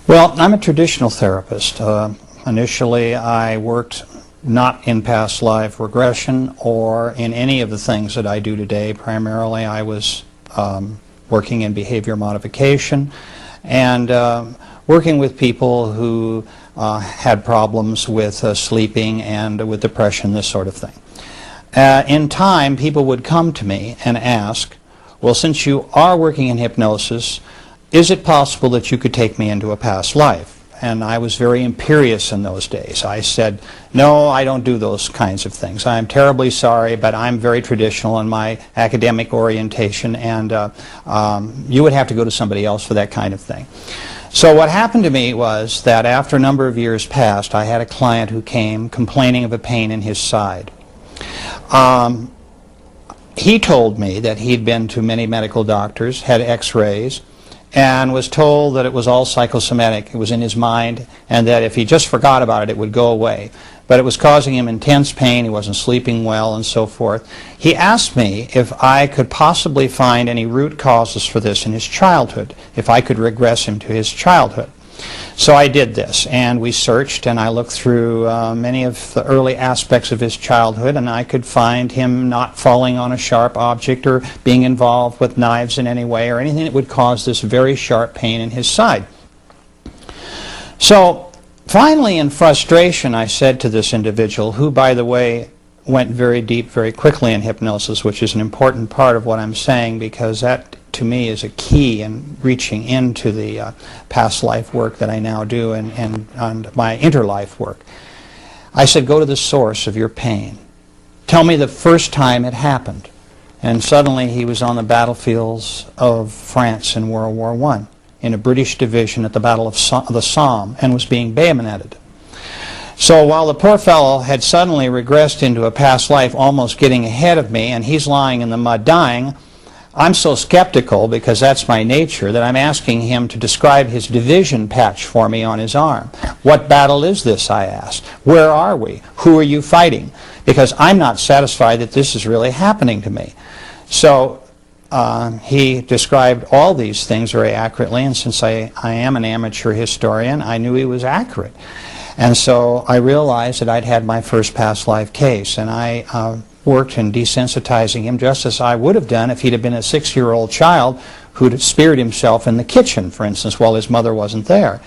Well, I'm a traditional therapist. Initially, I worked not in past life regression or in any of the things that I do today. Primarily, I was working in behavior modification and working with people who had problems with sleeping and with depression, this sort of thing. In time, people would come to me and ask, well, since you are working in hypnosis, is it possible that you could take me into a past life? And I was very imperious in those days. I said, no, I don't do those kinds of things. I'm terribly sorry, but I'm very traditional in my academic orientation, and you would have to go to somebody else for that kind of thing. So what happened to me was that after a number of years passed, I had a client who came complaining of a pain in his side. He told me that he'd been to many medical doctors, had x-rays, and was told that it was all psychosomatic. It was in his mind, and that if he just forgot about it, it would go away. But it was causing him intense pain. He wasn't sleeping well, and so forth. He asked me if I could possibly find any root causes for this in his childhood, if I could regress him to his childhood. So I did this, and we searched, and I looked through many of the early aspects of his childhood, and I could find him not falling on a sharp object or being involved with knives in any way or anything that would cause this very sharp pain in his side. So finally, in frustration, I said to this individual, who, by the way, went very deep very quickly in hypnosis, which is an important part of what I'm saying, because that to me is a key in reaching into the past life work that I now do and my interlife work. I said, go to the source of your pain. Tell me the first time it happened. And suddenly he was on the battlefields of France in World War I, in a British division at the Battle of the Somme, and was being bayoneted. So while the poor fellow had suddenly regressed into a past life, almost getting ahead of me, and he's lying in the mud dying, I'm so skeptical, because that's my nature, that I'm asking him to describe his division patch for me on his arm. What battle is this, I asked. Where are we? Who are you fighting? Because I'm not satisfied that this is really happening to me. So he described all these things very accurately, and since I am an amateur historian, I knew he was accurate. And so I realized that I'd had my first past life case, and I worked in desensitizing him just as I would have done if he'd have been a 6-year-old child who'd speared himself in the kitchen, for instance, while his mother wasn't there.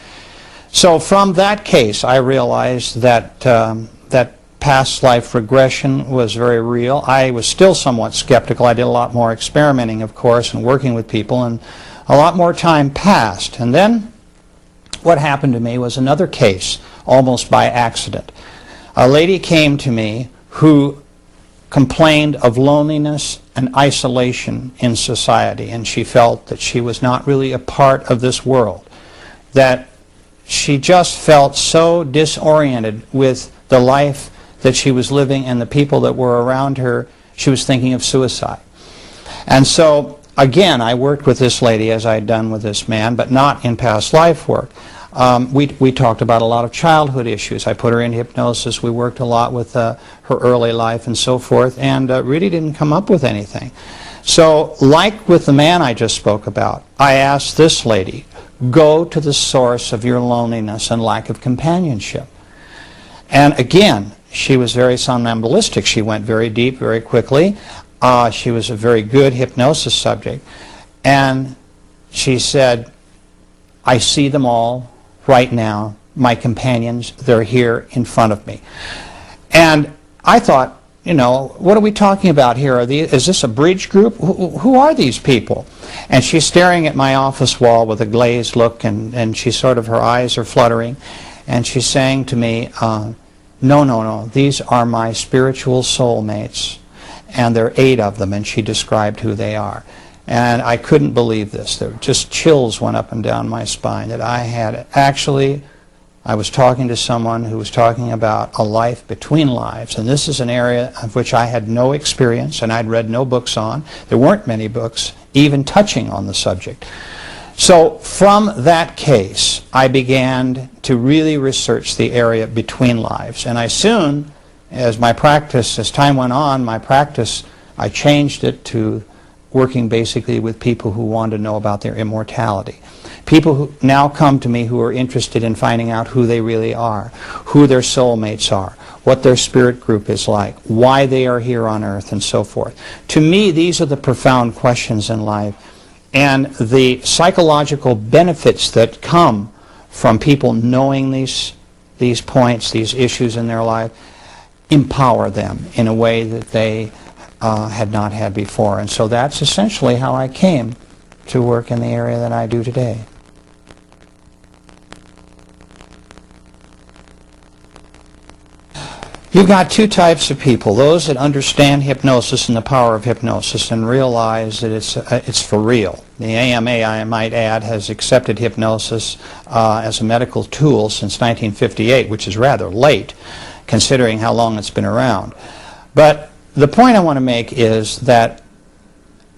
So from that case, I realized that that past life regression was very real. I was still somewhat skeptical. I did a lot more experimenting, of course, and working with people, and a lot more time passed. And then what happened to me was another case, almost by accident. A lady came to me who complained of loneliness and isolation in society, and she felt that she was not really a part of this world, that she just felt so disoriented with the life that she was living and the people that were around her. She was thinking of suicide. And so again, I worked with this lady as I had done with this man, but not in past life work. We talked about a lot of childhood issues. I put her in hypnosis. We worked a lot with her early life and so forth, and really didn't come up with anything. So like with the man I just spoke about, I asked this lady, go to the source of your loneliness and lack of companionship. And again, she was very somnambulistic. She went very deep very quickly. She was a very good hypnosis subject. And she said, I see them all right now, my companions, they're here in front of me. And I thought, you know, what are we talking about here? Is this a bridge group? Who are these people? And she's staring at my office wall with a glazed look, and she sort of, her eyes are fluttering, and she's saying to me, no, these are my spiritual soulmates, and there are 8 of them, and she described who they are. And I couldn't believe this. There just chills went up and down my spine that I had actually, I was talking to someone who was talking about a life between lives, and this is an area of which I had no experience and I'd read no books on. There weren't many books even touching on the subject. So from that case, I began to really research the area between lives, and I soon, as time went on, my practice, I changed it to working basically with people who wanted to know about their immortality. People who now come to me who are interested in finding out who they really are, who their soulmates are, what their spirit group is like, why they are here on earth, and so forth. To me, these are the profound questions in life, and the psychological benefits that come from people knowing these points, these issues in their life, empower them in a way that they had not had before. And so that's essentially how I came to work in the area that I do today. You've got two types of people: those that understand hypnosis and the power of hypnosis and realize that it's for real. The AMA, I might add, has accepted hypnosis as a medical tool since 1958, which is rather late considering how long it's been around. But the point I want to make is that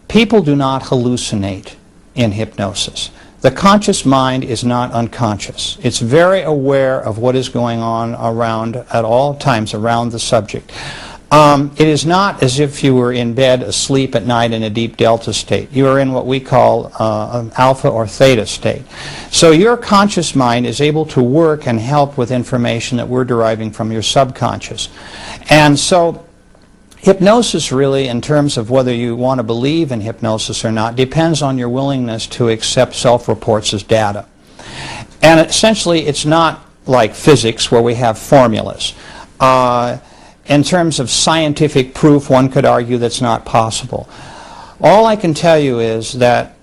people do not hallucinate in hypnosis. The conscious mind is not unconscious. It's very aware of what is going on around at all times around the subject. It is not as if you were in bed asleep at night in a deep delta state. You are in what we call an alpha or theta state. So your conscious mind is able to work and help with information that we're deriving from your subconscious. And so hypnosis really, in terms of whether you want to believe in hypnosis or not, depends on your willingness to accept self-reports as data. And essentially, it's not like physics where we have formulas. In terms of scientific proof, one could argue that's not possible. All I can tell you is that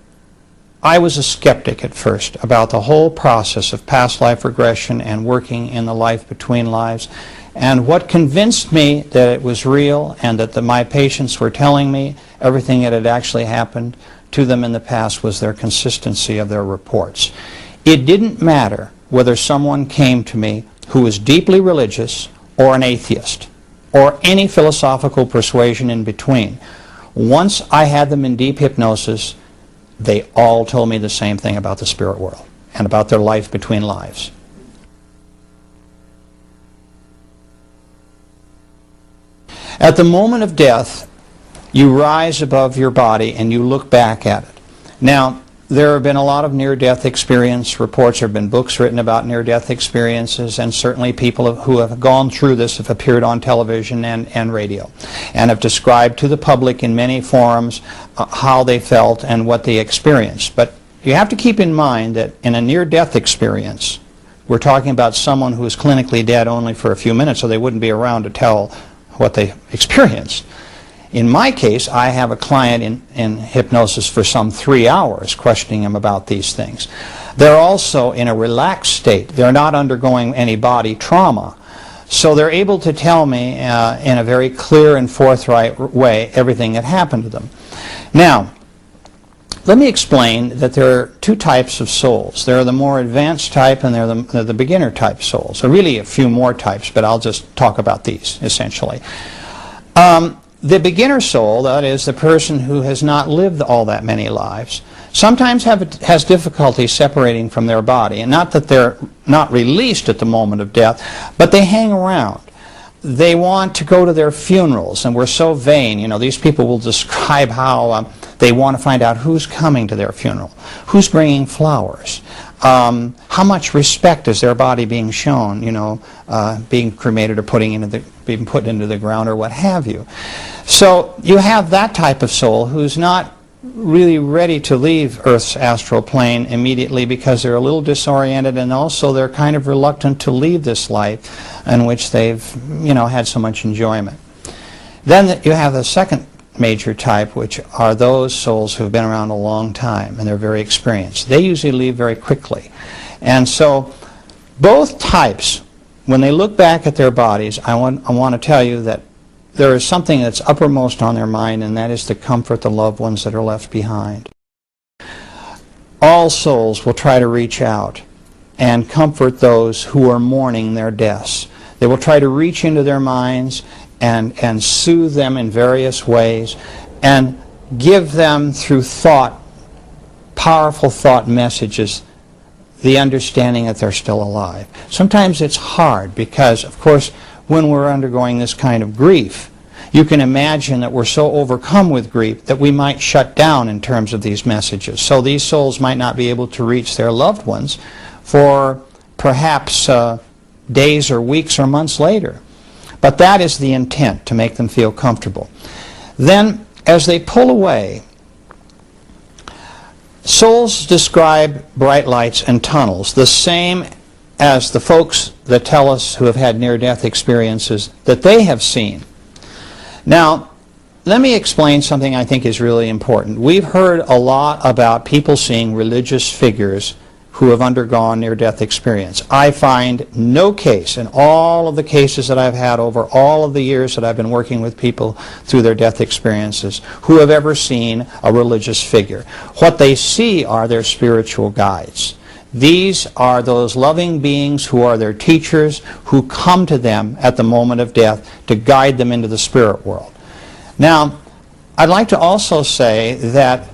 I was a skeptic at first about the whole process of past life regression and working in the life between lives. And what convinced me that it was real and that my patients were telling me everything that had actually happened to them in the past was their consistency of their reports. It didn't matter whether someone came to me who was deeply religious or an atheist or any philosophical persuasion in between. Once I had them in deep hypnosis, they all told me the same thing about the spirit world and about their life between lives. At the moment of death, you rise above your body and you look back at it. Now, there have been a lot of near-death experience reports. There have been books written about near-death experiences, and certainly people who have gone through this have appeared on television and radio and have described to the public in many forums how they felt and what they experienced. But you have to keep in mind that in a near-death experience, we're talking about someone who is clinically dead only for a few minutes, so they wouldn't be around to tell what they experienced. In my case, I have a client in hypnosis for some 3 hours, questioning him about these things. They're also in a relaxed state. They're not undergoing any body trauma. So they're able to tell me in a very clear and forthright way everything that happened to them. Now, let me explain that there are two types of souls. There are the more advanced type and there are the beginner type souls. So really a few more types, but I'll just talk about these essentially. The beginner soul, that is the person who has not lived all that many lives, sometimes has difficulty separating from their body. And not that they're not released at the moment of death, but they hang around. They want to go to their funerals, and we're so vain. You know, these people will describe how they want to find out who's coming to their funeral, who's bringing flowers, how much respect is their body being shown, you know, being cremated or being put into the ground or what have you. So you have that type of soul who's not really ready to leave Earth's astral plane immediately because they're a little disoriented, and also they're kind of reluctant to leave this life in which they've, you know, had so much enjoyment. Then you have the second major type, which are those souls who have been around a long time and they're very experienced. They usually leave very quickly. And so both types, when they look back at their bodies, I want to tell you that there is something that's uppermost on their mind, and that is to comfort the loved ones that are left behind. All souls will try to reach out and comfort those who are mourning their deaths. They will try to reach into their minds and soothe them in various ways and give them through thought, powerful thought messages, the understanding that they're still alive. Sometimes it's hard because, of course, when we're undergoing this kind of grief, you can imagine that we're so overcome with grief that we might shut down in terms of these messages. So these souls might not be able to reach their loved ones for perhaps days or weeks or months later. But that is the intent, to make them feel comfortable. Then, as they pull away, souls describe bright lights and tunnels, the same as the folks that tell us who have had near-death experiences that they have seen. Now, let me explain something I think is really important. We've heard a lot about people seeing religious figures who have undergone near-death experience. I find no case in all of the cases that I've had over all of the years that I've been working with people through their death experiences who have ever seen a religious figure. What they see are their spiritual guides. These are those loving beings who are their teachers, who come to them at the moment of death to guide them into the spirit world. Now, I'd like to also say that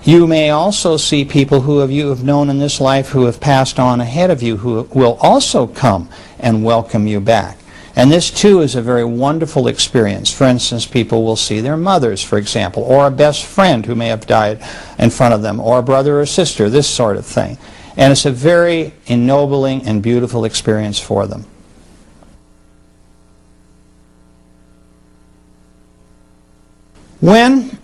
you may also see people who you have known in this life who have passed on ahead of you who will also come and welcome you back. And this too is a very wonderful experience. For instance, people will see their mothers, for example, or a best friend who may have died in front of them, or a brother or sister, this sort of thing. And it's a very ennobling and beautiful experience for them. When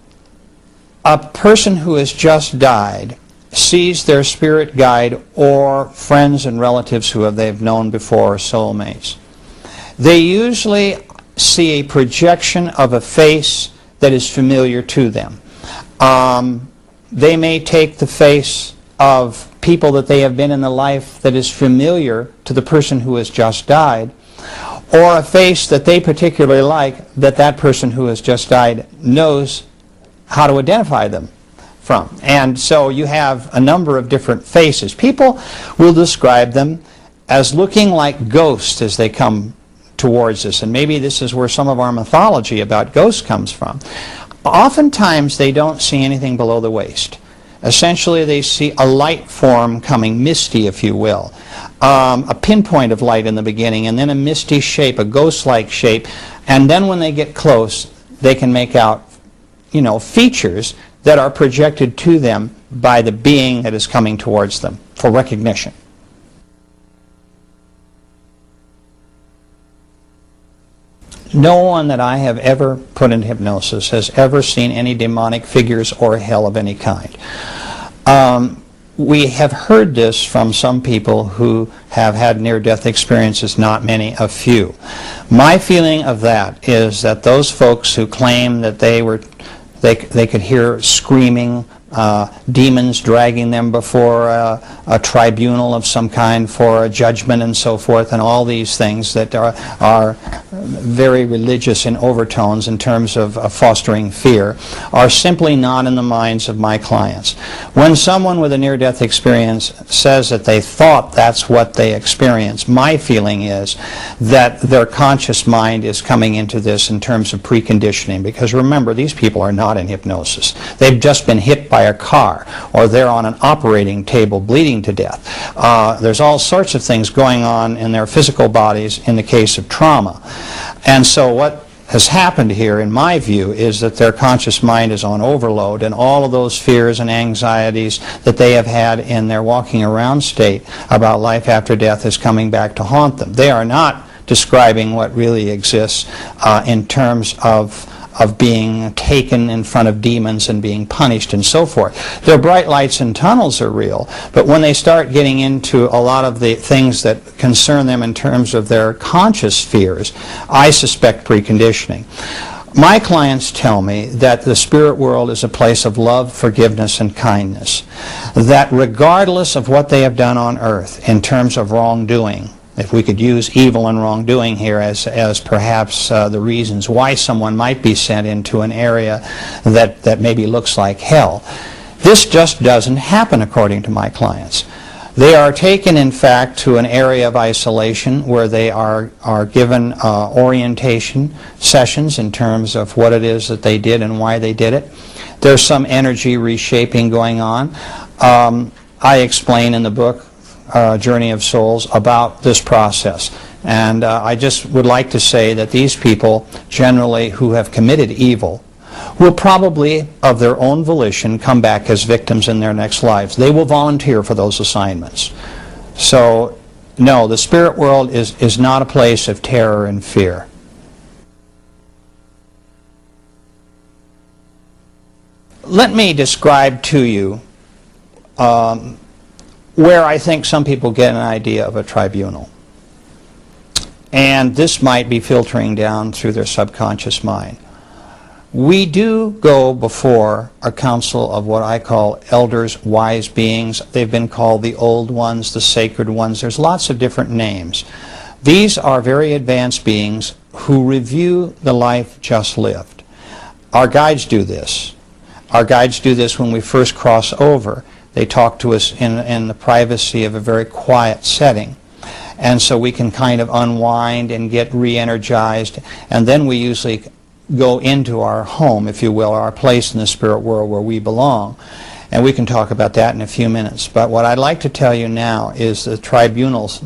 a person who has just died sees their spirit guide or friends and relatives who they've known before, or soulmates, they usually see a projection of a face that is familiar to them. They may take the face of people that they have been in the life that is familiar to the person who has just died, or a face that they particularly like that that person who has just died knows how to identify them from. And so you have a number of different faces. People will describe them as looking like ghosts as they come towards us, and maybe this is where some of our mythology about ghosts comes from. Oftentimes they don't see anything below the waist. Essentially they see a light form coming, misty if you will, a pinpoint of light in the beginning, and then a misty shape, a ghost-like shape, and then when they get close they can make out, you know, features that are projected to them by the being that is coming towards them for recognition. No one that I have ever put in hypnosis has ever seen any demonic figures or hell of any kind. We have heard this from some people who have had near-death experiences, not many, a few. My feeling of that is that those folks who claim that they could hear screaming, demons dragging them before a tribunal of some kind for a judgment and so forth, and all these things that are very religious in overtones in terms of fostering fear, are simply not in the minds of my clients. When someone with a near-death experience says that they thought that's what they experienced, my feeling is that their conscious mind is coming into this in terms of preconditioning, because remember, these people are not in hypnosis. They've just been hit by a car, or they're on an operating table bleeding to death. There's all sorts of things going on in their physical bodies in the case of trauma. And so what has happened here, in my view, is that their conscious mind is on overload, and all of those fears and anxieties that they have had in their walking around state about life after death is coming back to haunt them. They are not describing what really exists in terms of being taken in front of demons and being punished and so forth. Their bright lights and tunnels are real, but when they start getting into a lot of the things that concern them in terms of their conscious fears, I suspect preconditioning. My clients tell me that the spirit world is a place of love, forgiveness, and kindness. That regardless of what they have done on earth in terms of wrongdoing, if we could use evil and wrongdoing here as perhaps the reasons why someone might be sent into an area that maybe looks like hell, this just doesn't happen according to my clients. They are taken, in fact, to an area of isolation where they are given orientation sessions in terms of what it is that they did and why they did it. There's some energy reshaping going on. I explain in the book, Journey of Souls, about this process. And I just would like to say that these people, generally who have committed evil, will probably, of their own volition, come back as victims in their next lives. They will volunteer for those assignments. So, no, the spirit world is not a place of terror and fear. Let me describe to you where I think some people get an idea of a tribunal. And this might be filtering down through their subconscious mind. We do go before a council of what I call elders, wise beings. They've been called the old ones, the sacred ones. There's lots of different names. These are very advanced beings who review the life just lived. Our guides do this. Our guides do this when we first cross over. They talk to us in the privacy of a very quiet setting. And so we can kind of unwind and get re-energized. And then we usually go into our home, if you will, our place in the spirit world where we belong. And we can talk about that in a few minutes. But what I'd like to tell you now is the tribunals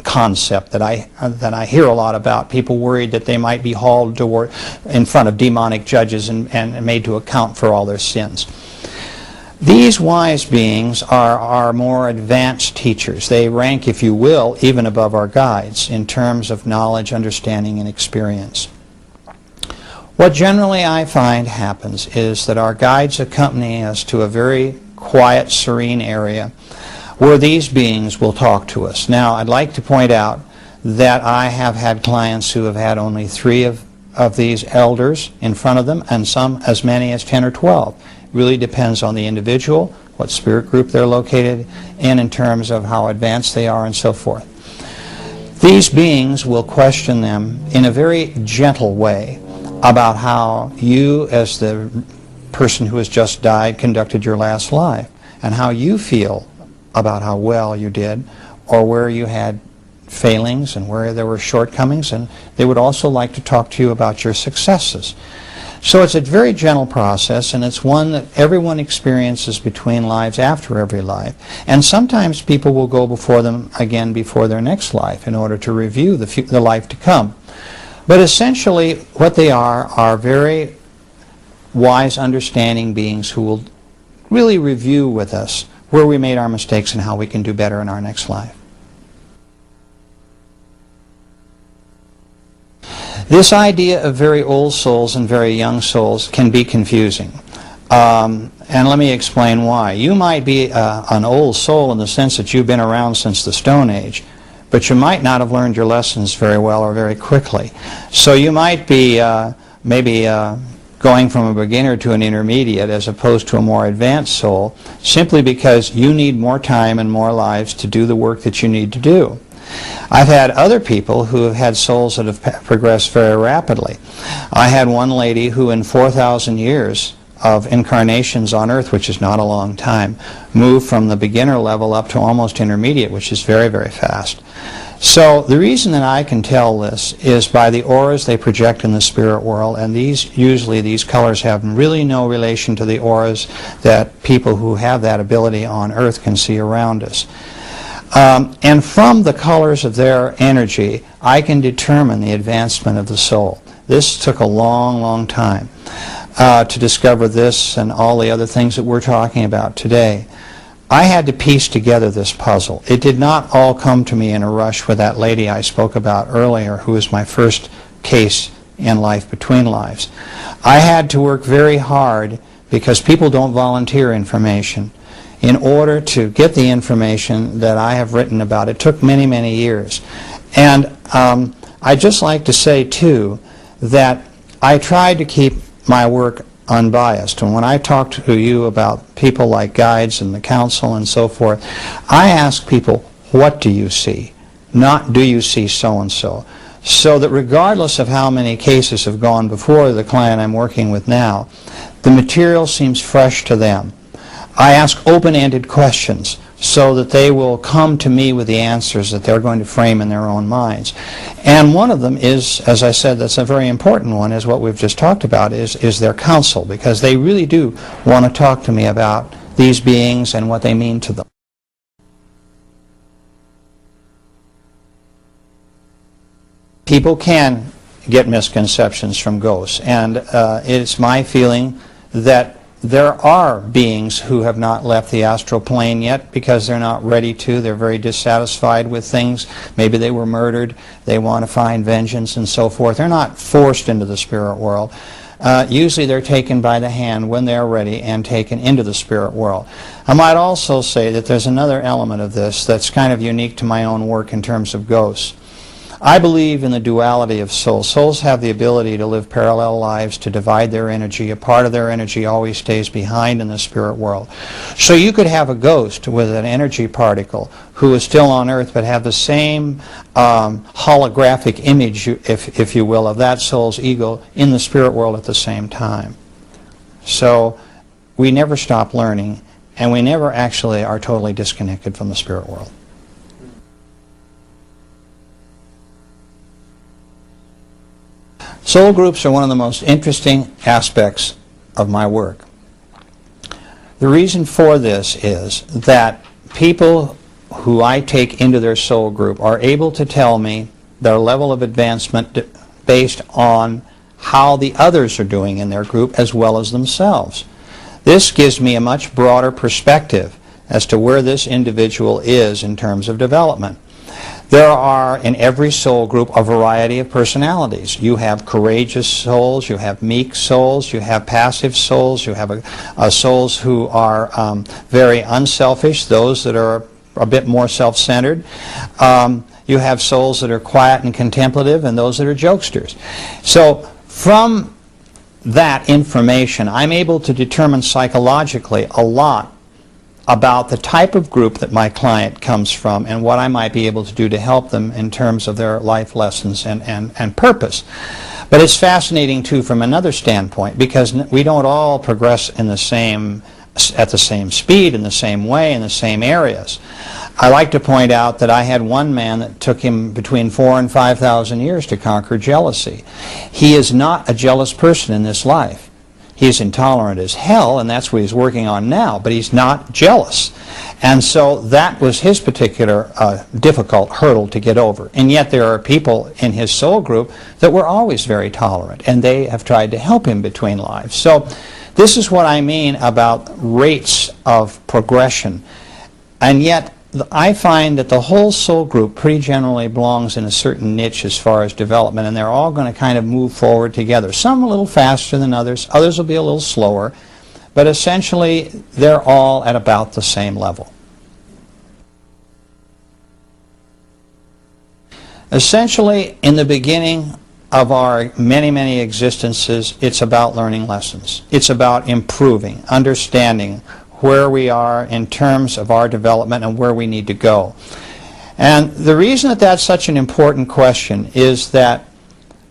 concept that I hear a lot about. People worried that they might be hauled in front of demonic judges and made to account for all their sins. These wise beings are more advanced teachers. They rank, if you will, even above our guides in terms of knowledge, understanding, and experience. What generally I find happens is that our guides accompany us to a very quiet, serene area where these beings will talk to us. Now, I'd like to point out that I have had clients who have had only 3 of these elders in front of them, and some as many as 10 or 12. It really depends on the individual, what spirit group they're located in terms of how advanced they are and so forth. These beings will question them in a very gentle way about how you, as the person who has just died, conducted your last life, and how you feel about how well you did, or where you had failings and where there were shortcomings, and they would also like to talk to you about your successes. So it's a very gentle process, and it's one that everyone experiences between lives, after every life. And sometimes people will go before them again before their next life in order to review the life to come. But essentially what they are very wise, understanding beings who will really review with us where we made our mistakes and how we can do better in our next life. This idea of very old souls and very young souls can be confusing. And let me explain why. You might be an old soul in the sense that you've been around since the Stone Age, but you might not have learned your lessons very well or very quickly. So you might be maybe going from a beginner to an intermediate as opposed to a more advanced soul, simply because you need more time and more lives to do the work that you need to do. I've had other people who have had souls that have progressed very rapidly. I had one lady who in 4,000 years of incarnations on Earth, which is not a long time, moved from the beginner level up to almost intermediate, which is very, very fast. So the reason that I can tell this is by the auras they project in the spirit world, and usually these colors have really no relation to the auras that people who have that ability on Earth can see around us. And from the colors of their energy, I can determine the advancement of the soul. This took a long, long time to discover this and all the other things that we're talking about today. I had to piece together this puzzle. It did not all come to me in a rush with that lady I spoke about earlier, who was my first case in Life Between Lives. I had to work very hard, because people don't volunteer information, in order to get the information that I have written about. It took many, many years. And I'd just like to say, too, that I tried to keep my work unbiased. And when I talk to you about people like guides and the council and so forth, I ask people, what do you see? Not, do you see so-and-so? So that regardless of how many cases have gone before the client I'm working with now, the material seems fresh to them. I ask open-ended questions so that they will come to me with the answers that they're going to frame in their own minds. And one of them is, as I said, that's a very important one, is what we've just talked about, is their counsel, because they really do want to talk to me about these beings and what they mean to them. people can get misconceptions from ghosts, and it's my feeling that there are beings who have not left the astral plane yet because they're not ready to. They're very dissatisfied with things. Maybe they were murdered. They want to find vengeance and so forth. They're not forced into the spirit world. Usually they're taken by the hand when they're ready and taken into the spirit world. I might also say that there's another element of this that's kind of unique to my own work in terms of ghosts. I believe in the duality of souls. Souls have the ability to live parallel lives, to divide their energy. A part of their energy always stays behind in the spirit world. So you could have a ghost with an energy particle who is still on earth but have the same holographic image, if you will, of that soul's ego in the spirit world at the same time. So we never stop learning, and we never actually are totally disconnected from the spirit world. Soul groups are one of the most interesting aspects of my work. The reason for this is that people who I take into their soul group are able to tell me their level of advancement based on how the others are doing in their group as well as themselves. This gives me a much broader perspective as to where this individual is in terms of development. There are in every soul group a variety of personalities. You have courageous souls, you have meek souls, you have passive souls, you have souls who are very unselfish, those that are a bit more self-centered. You have souls that are quiet and contemplative, and those that are jokesters. So from that information, I'm able to determine psychologically a lot about the type of group that my client comes from and what I might be able to do to help them in terms of their life lessons and purpose. But it's fascinating too from another standpoint, because we don't all progress in the same, at the same speed, in the same way, in the same areas. I like to point out that I had one man that took him between 4,000 and 5,000 years to conquer jealousy. He is not a jealous person in this life. He's intolerant as hell, and that's what he's working on now, but he's not jealous. And so that was his particular difficult hurdle to get over. And yet there are people in his soul group that were always very tolerant, and they have tried to help him between lives. So this is what I mean about rates of progression. And yet I find that the whole soul group pretty generally belongs in a certain niche as far as development, and they're all going to kind of move forward together. Some a little faster than others, others will be a little slower, but essentially they're all at about the same level. Essentially, in the beginning of our many, many existences, it's about learning lessons. It's about improving, understanding where we are in terms of our development and where we need to go. And the reason that that's such an important question is that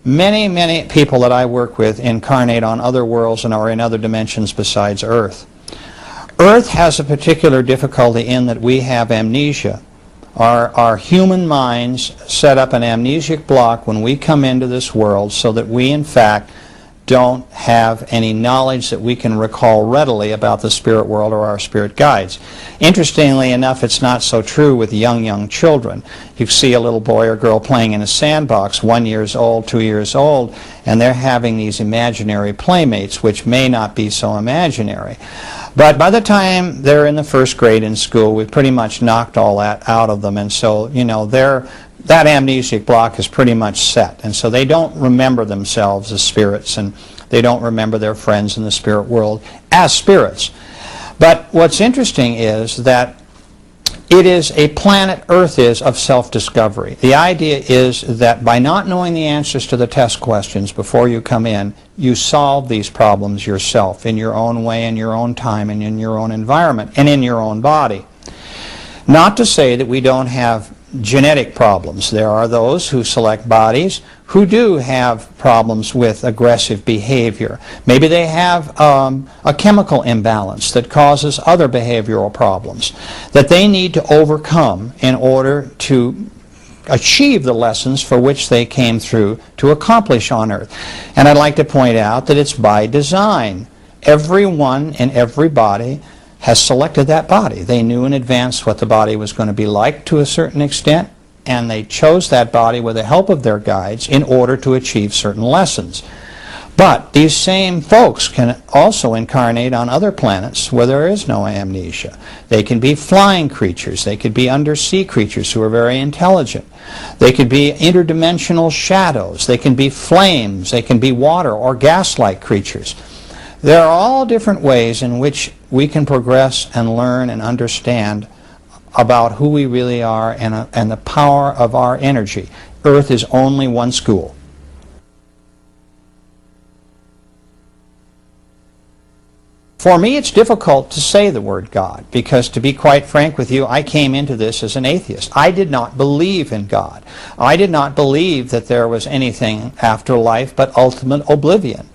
many, many people that I work with incarnate on other worlds and are in other dimensions besides Earth. Earth has a particular difficulty in that we have amnesia. Our human minds set up an amnesic block when we come into this world so that we, in fact, don't have any knowledge that we can recall readily about the spirit world or our spirit guides. Interestingly enough, it's not so true with young children. You see a little boy or girl playing in a sandbox, 1 year old, 2 years old, and they're having these imaginary playmates, which may not be so imaginary. But by the time they're in the first grade in school, we've pretty much knocked all that out of them, and so, you know, that amnesic block is pretty much set, and so they don't remember themselves as spirits, and they don't remember their friends in the spirit world as spirits. But what's interesting is that it is a planet, Earth is, of self-discovery. The idea is that by not knowing the answers to the test questions before you come in, you solve these problems yourself in your own way, in your own time, and in your own environment, and in your own body. Not to say that we don't have genetic problems. There are those who select bodies who do have problems with aggressive behavior. Maybe they have a chemical imbalance that causes other behavioral problems that they need to overcome in order to achieve the lessons for which they came through to accomplish on Earth. And I'd like to point out that it's by design. Everyone in every body has selected that body. They knew in advance what the body was going to be like to a certain extent. and they chose that body with the help of their guides in order to achieve certain lessons. But these same folks can also incarnate on other planets where there is no amnesia. They can be flying creatures. They could be undersea creatures who are very intelligent. They could be interdimensional shadows. They can be flames. They can be water or gas-like creatures. There are all different ways in which we can progress and learn and understand about who we really are and the power of our energy. Earth is only one school. For me, it's difficult to say the word God because, to be quite frank with you, I came into this as an atheist. I did not believe in God. I did not believe that there was anything after life but ultimate oblivion.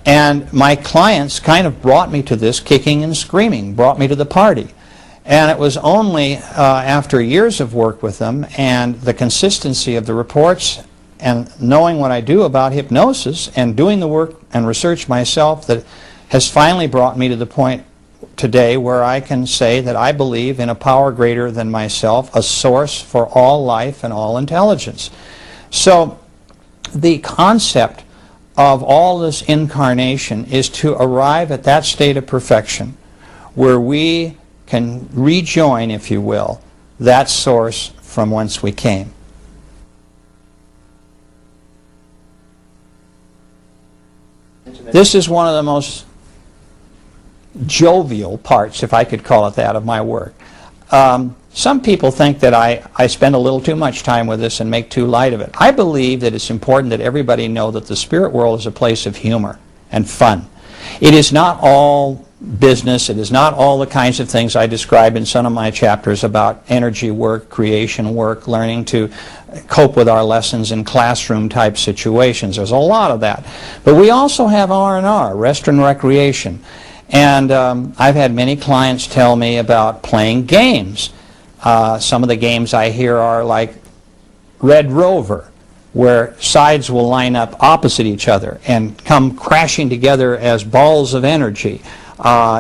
And my clients kind of brought me to this kicking and screaming, brought me to the party. And it was only after years of work with them and the consistency of the reports and knowing what I do about hypnosis and doing the work and research myself that has finally brought me to the point today where I can say that I believe in a power greater than myself, a source for all life and all intelligence. So the concept of all this incarnation is to arrive at that state of perfection where we can rejoin, if you will, that source from whence we came. This is one of the most jovial parts, if I could call it that, of my work. Some people think that I spend a little too much time with this and make too light of it. I believe that it's important that everybody know that the spirit world is a place of humor and fun. It is not all business. It is not all the kinds of things I describe in some of my chapters about energy work, creation work, learning to cope with our lessons in classroom type situations. There's a lot of that. But we also have R&R, rest and recreation. And I've had many clients tell me about playing games. Some of the games I hear are like Red Rover, where sides will line up opposite each other and come crashing together as balls of energy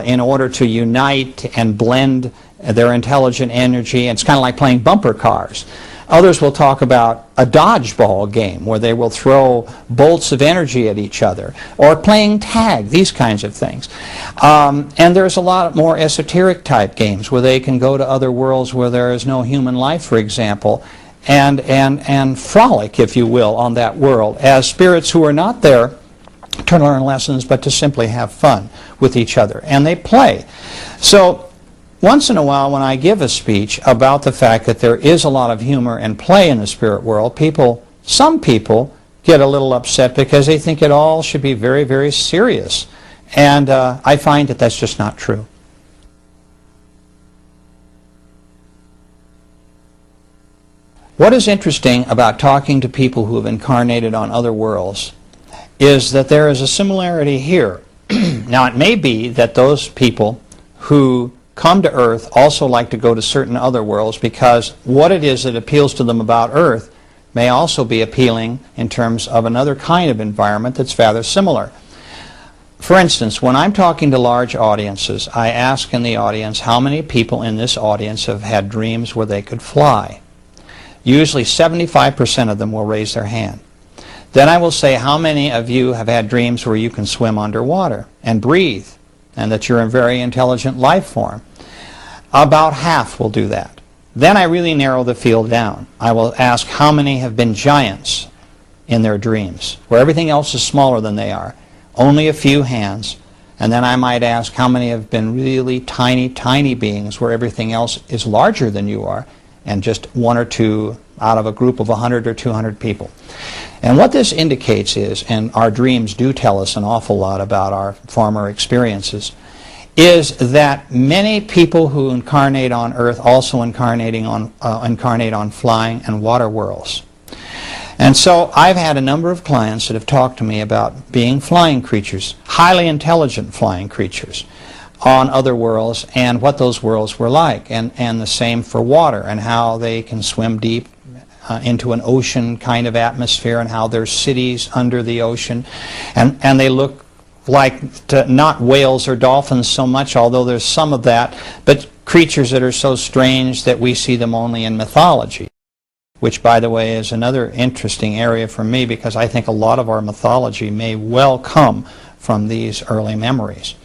in order to unite and blend their intelligent energy. And it's kind of like playing bumper cars. Others will talk about a dodgeball game where they will throw bolts of energy at each other, or playing tag, these kinds of things. And there's a lot more esoteric type games where they can go to other worlds where there is no human life, for example, and frolic, if you will, on that world as spirits who are not there to learn lessons but to simply have fun with each other. And they play. So once in a while, when I give a speech about the fact that there is a lot of humor and play in the spirit world, some people get a little upset because they think it all should be very, very serious. And I find that that's just not true. What is interesting about talking to people who have incarnated on other worlds is that there is a similarity here. Now, it may be that those people who come to Earth also like to go to certain other worlds because what it is that appeals to them about Earth may also be appealing in terms of another kind of environment that's rather similar. For instance, when I'm talking to large audiences, I ask in the audience how many people in this audience have had dreams where they could fly. Usually 75% of them will raise their hand. Then I will say, how many of you have had dreams where you can swim underwater and breathe, and that you're a very intelligent life form? About half will do that. Then I really narrow the field down. I will ask how many have been giants in their dreams, where everything else is smaller than they are. Only a few hands. And then I might ask how many have been really tiny, tiny beings where everything else is larger than you are, and just one or two out of a group of 100 or 200 people. And what this indicates is, and our dreams do tell us an awful lot about our former experiences, is that many people who incarnate on Earth also incarnate on flying and water worlds. And so I've had a number of clients that have talked to me about being flying creatures, highly intelligent flying creatures, on other worlds and what those worlds were like, and the same for water and how they can swim deep into an ocean kind of atmosphere, and how there's cities under the ocean, and they look like not whales or dolphins so much, although there's some of that, but creatures that are so strange that we see them only in mythology. which, by the way, is another interesting area for me because I think a lot of our mythology may well come from these early memories.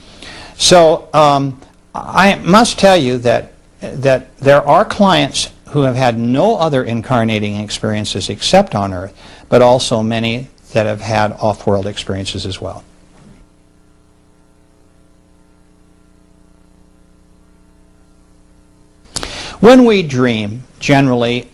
So I must tell you that there are clients who have had no other incarnating experiences except on Earth, but also many that have had off-world experiences as well. When we dream, generally,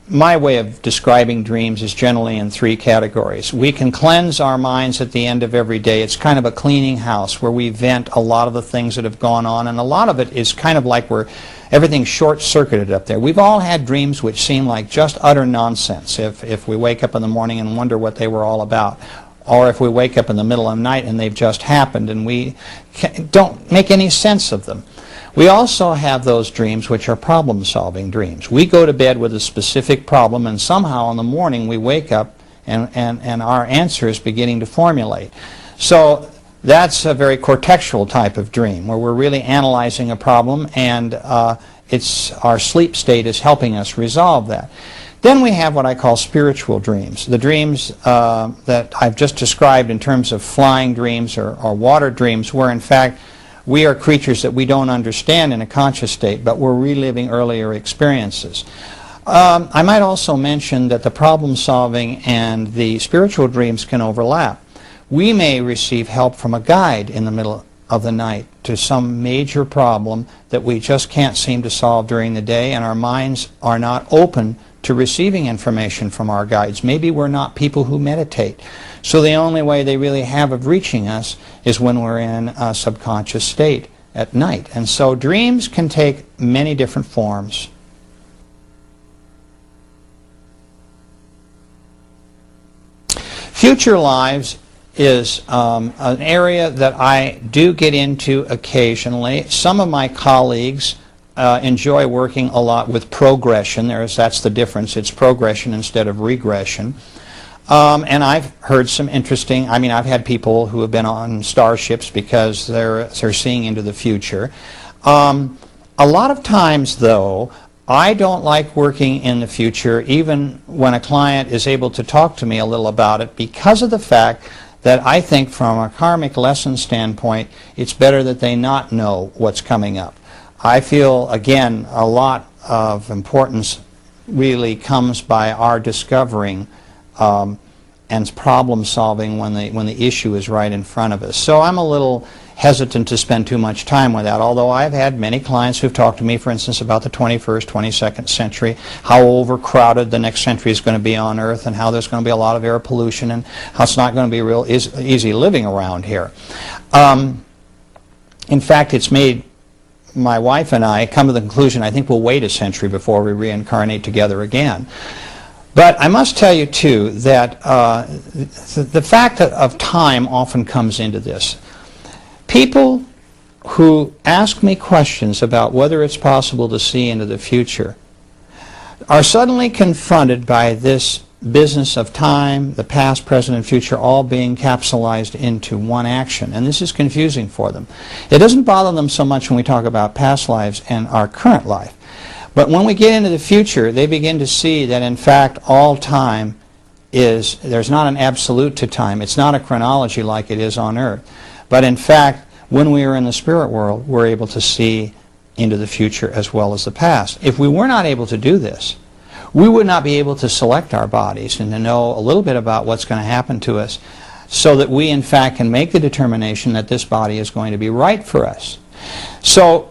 my way of describing dreams is generally in three categories. We can cleanse our minds at the end of every day. It's kind of a cleaning house where we vent a lot of the things that have gone on, and a lot of it is kind of like everything's short-circuited up there. We've all had dreams which seem like just utter nonsense if we wake up in the morning and wonder what they were all about, or if we wake up in the middle of the night and they've just happened and we don't make any sense of them. We also have those dreams which are problem-solving dreams. We go to bed with a specific problem, and somehow in the morning we wake up and our answer is beginning to formulate. So that's a very cortexual type of dream where we're really analyzing a problem, and our sleep state is helping us resolve that. Then we have what I call spiritual dreams. The dreams that I've just described in terms of flying dreams or water dreams, where in fact we are creatures that we don't understand in a conscious state, but we're reliving earlier experiences. I might also mention that the problem-solving and the spiritual dreams can overlap. We may receive help from a guide in the middle of the night to some major problem that we just can't seem to solve during the day, and our minds are not open to receiving information from our guides. Maybe we're not people who meditate. So the only way they really have of reaching us is when we're in a subconscious state at night. And so dreams can take many different forms. Future lives is an area that I do get into occasionally. Some of my colleagues enjoy working a lot with progression. That's the difference. It's progression instead of regression. And I've heard some interesting, I've had people who have been on starships because they're seeing into the future. A lot of times, though, I don't like working in the future, even when a client is able to talk to me a little about it, because of the fact that I think from a karmic lesson standpoint, it's better that they not know what's coming up. I feel, again, a lot of importance really comes by our discovering and problem solving when the issue is right in front of us. So I'm a little hesitant to spend too much time with that, although I've had many clients who've talked to me, for instance, about the 21st, 22nd century, how overcrowded the next century is going to be on Earth, and how there's going to be a lot of air pollution, and how it's not going to be real easy living around here. In fact, it's made my wife and I come to the conclusion I think we'll wait a century before we reincarnate together again. But I must tell you, too, that the fact of time often comes into this. People who ask me questions about whether it's possible to see into the future are suddenly confronted by this business of time, the past, present, and future all being capsulized into one action. And this is confusing for them. It doesn't bother them so much when we talk about past lives and our current life. But when we get into the future, they begin to see that in fact all time there's not an absolute to time. It's not a chronology like it is on Earth. But in fact, when we are in the spirit world, we're able to see into the future as well as the past. If we were not able to do this, we would not be able to select our bodies and to know a little bit about what's going to happen to us so that we in fact can make the determination that this body is going to be right for us. So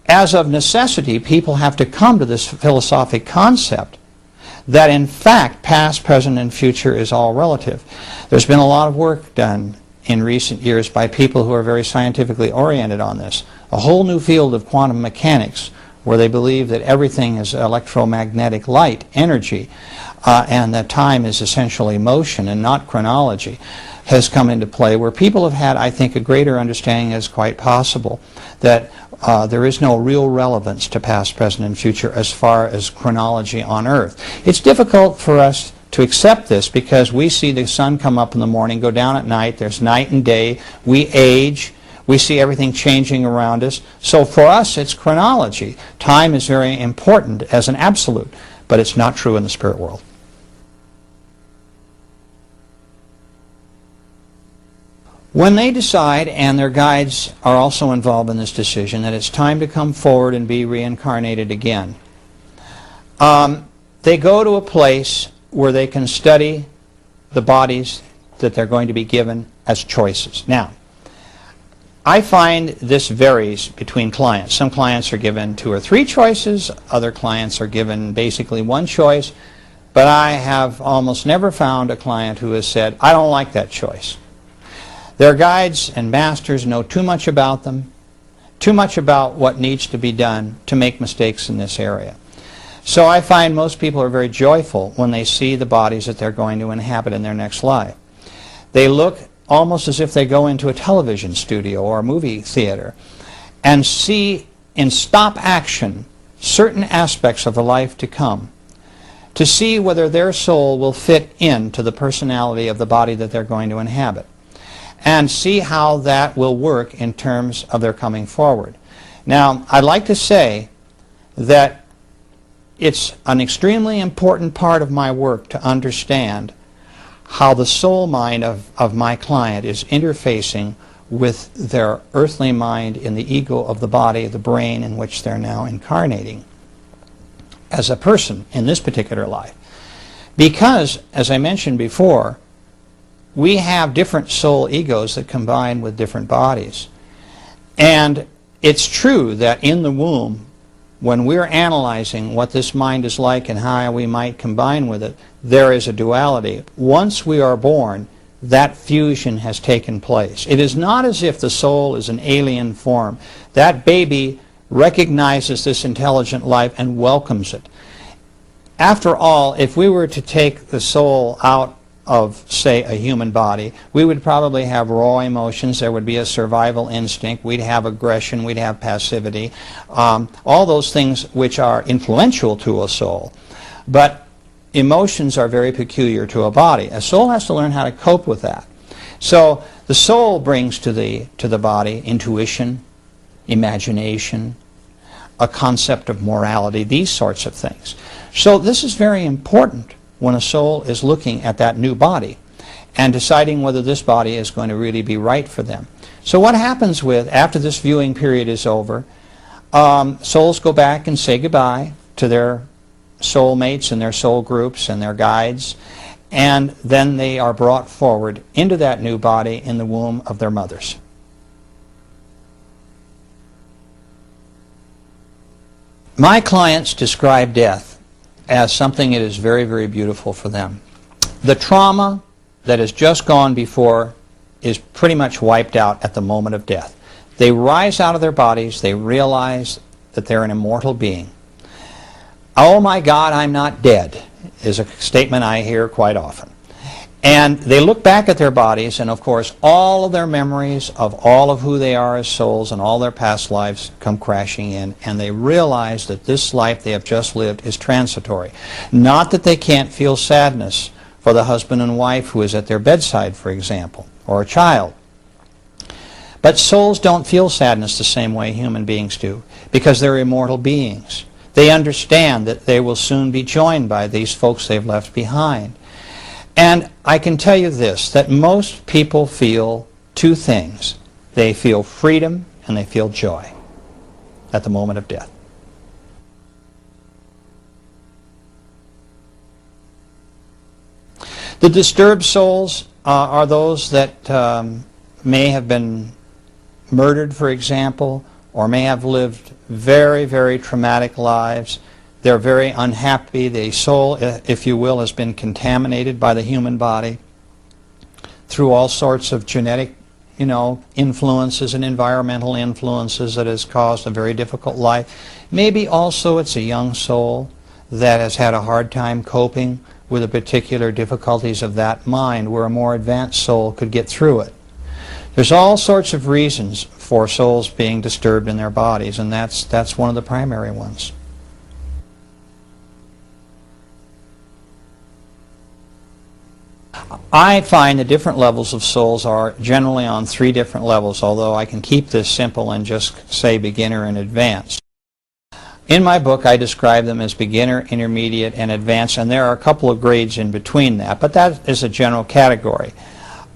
as of necessity, people have to come to this philosophic concept that in fact past, present, and future is all relative. There's been a lot of work done in recent years by people who are very scientifically oriented on this. A whole new field of quantum mechanics where they believe that everything is electromagnetic light, energy, and that time is essentially motion and not chronology, has come into play, where people have had, I think, a greater understanding as quite possible that there is no real relevance to past, present, and future as far as chronology on Earth. It's difficult for us to accept this because we see the sun come up in the morning, go down at night, there's night and day, we age, We see everything changing around us. So for us, it's chronology. Time is very important as an absolute, but it's not true in the spirit world. When they decide, and their guides are also involved in this decision, that it's time to come forward and be reincarnated again, they go to a place where they can study the bodies that they're going to be given as choices. Now, I find this varies between clients. Some clients are given 2 or 3 choices, other clients are given basically 1 choice, but I have almost never found a client who has said, I don't like that choice. Their guides and masters know too much about them, too much about what needs to be done to make mistakes in this area. So I find most people are very joyful when they see the bodies that they're going to inhabit in their next life. They look almost as if they go into a television studio or a movie theater and see in stop action certain aspects of the life to come, to see whether their soul will fit into the personality of the body that they're going to inhabit, and see how that will work in terms of their coming forward. Now, I'd like to say that it's an extremely important part of my work to understand how the soul mind of my client is interfacing with their earthly mind in the ego of the body, the brain in which they're now incarnating as a person in this particular life. Because, as I mentioned before, we have different soul egos that combine with different bodies. And it's true that in the womb, when we're analyzing what this mind is like and how we might combine with it, there is a duality. Once we are born, that fusion has taken place. It is not as if the soul is an alien form. That baby recognizes this intelligent life and welcomes it. After all, if we were to take the soul out of, say, a human body, we would probably have raw emotions. There would be a survival instinct. We'd have aggression. We'd have passivity. All those things which are influential to a soul. But emotions are very peculiar to a body. A soul has to learn how to cope with that. So the soul brings to the body intuition, imagination, a concept of morality, these sorts of things. So this is very important when a soul is looking at that new body and deciding whether this body is going to really be right for them. So what happens after this viewing period is over, souls go back and say goodbye to their soul mates and their soul groups and their guides, and then they are brought forward into that new body in the womb of their mothers. My clients describe death as something that is very, very beautiful for them. The trauma that has just gone before is pretty much wiped out at the moment of death. They rise out of their bodies, they realize that they're an immortal being. Oh my God, I'm not dead, is a statement I hear quite often. And they look back at their bodies, and of course all of their memories of all of who they are as souls and all their past lives come crashing in, and they realize that this life they have just lived is transitory. Not that they can't feel sadness for the husband and wife who is at their bedside, for example, or a child. But souls don't feel sadness the same way human beings do, because they're immortal beings. They understand that they will soon be joined by these folks they've left behind. And I can tell you this, that most people feel 2 things. They feel freedom and they feel joy at the moment of death. The disturbed souls are those that may have been murdered, for example, or may have lived very, very traumatic lives. They're very unhappy. The soul, if you will, has been contaminated by the human body through all sorts of genetic, influences and environmental influences that has caused a very difficult life. Maybe also it's a young soul that has had a hard time coping with the particular difficulties of that mind, where a more advanced soul could get through it. There's all sorts of reasons for souls being disturbed in their bodies, and that's one of the primary ones. I find the different levels of souls are generally on 3 different levels, although I can keep this simple and just say beginner and advanced. In my book, I describe them as beginner, intermediate, and advanced, and there are a couple of grades in between that, but that is a general category.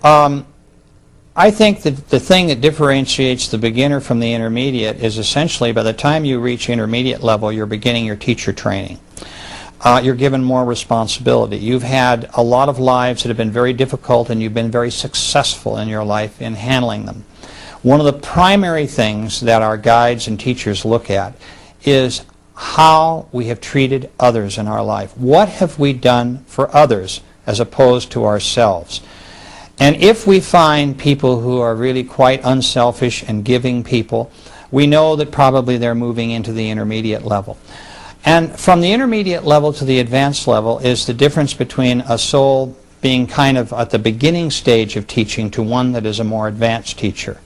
I think that the thing that differentiates the beginner from the intermediate is essentially by the time you reach intermediate level, you're beginning your teacher training. You're given more responsibility. You've had a lot of lives that have been very difficult, and you've been very successful in your life in handling them. One of the primary things that our guides and teachers look at is how we have treated others in our life. What have we done for others as opposed to ourselves? And if we find people who are really quite unselfish and giving people, we know that probably they're moving into the intermediate level. And from the intermediate level to the advanced level is the difference between a soul being kind of at the beginning stage of teaching to one that is a more advanced teacher.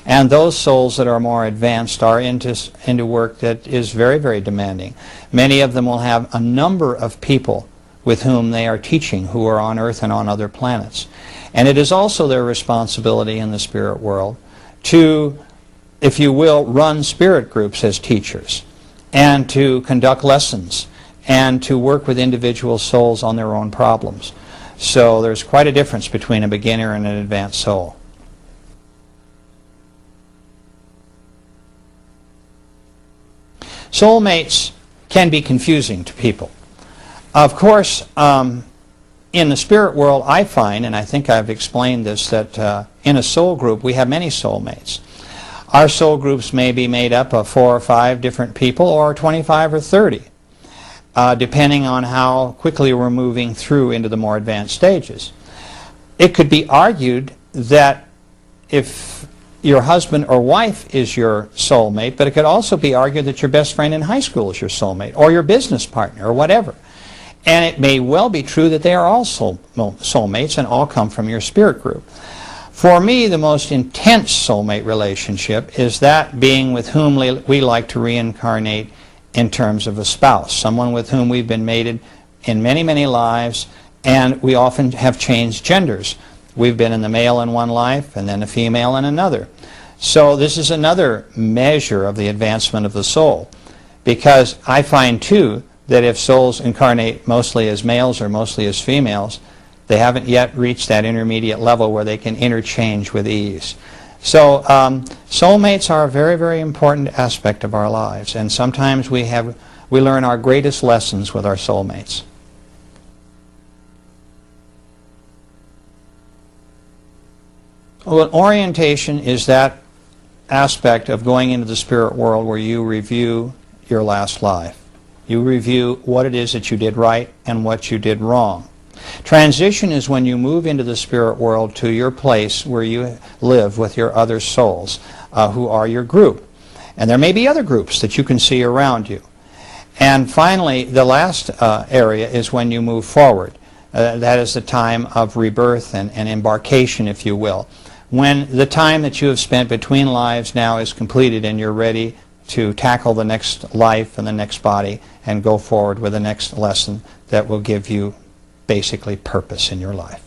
And those souls that are more advanced are into work that is very, very demanding. Many of them will have a number of people with whom they are teaching who are on Earth and on other planets. And it is also their responsibility in the spirit world to, if you will, run spirit groups as teachers, and to conduct lessons, and to work with individual souls on their own problems. So there's quite a difference between a beginner and an advanced soul. Soulmates can be confusing to people. Of course, in the spirit world, I find, and I think I've explained this, that in a soul group we have many soulmates. Our soul groups may be made up of 4 or 5 different people, or 25 or 30, depending on how quickly we're moving through into the more advanced stages. It could be argued that if your husband or wife is your soulmate, but it could also be argued that your best friend in high school is your soulmate, or your business partner, or whatever. And it may well be true that they are all soulmates and all come from your spirit group. For me, the most intense soulmate relationship is that being with whom we like to reincarnate in terms of a spouse, someone with whom we've been mated in many, many lives, and we often have changed genders. We've been in the male in one life and then a female in another. So this is another measure of the advancement of the soul, because I find too that if souls incarnate mostly as males or mostly as females, they haven't yet reached that intermediate level where they can interchange with ease. So soulmates are a very, very important aspect of our lives, and sometimes we learn our greatest lessons with our soulmates. Well, orientation is that aspect of going into the spirit world where you review your last life. You review what it is that you did right and what you did wrong. Transition is when you move into the spirit world to your place where you live with your other souls who are your group. And there may be other groups that you can see around you. And finally, the last area is when you move forward. That is the time of rebirth and embarkation, if you will. When the time that you have spent between lives now is completed and you're ready to tackle the next life and the next body and go forward with the next lesson that will give you basically purpose in your life.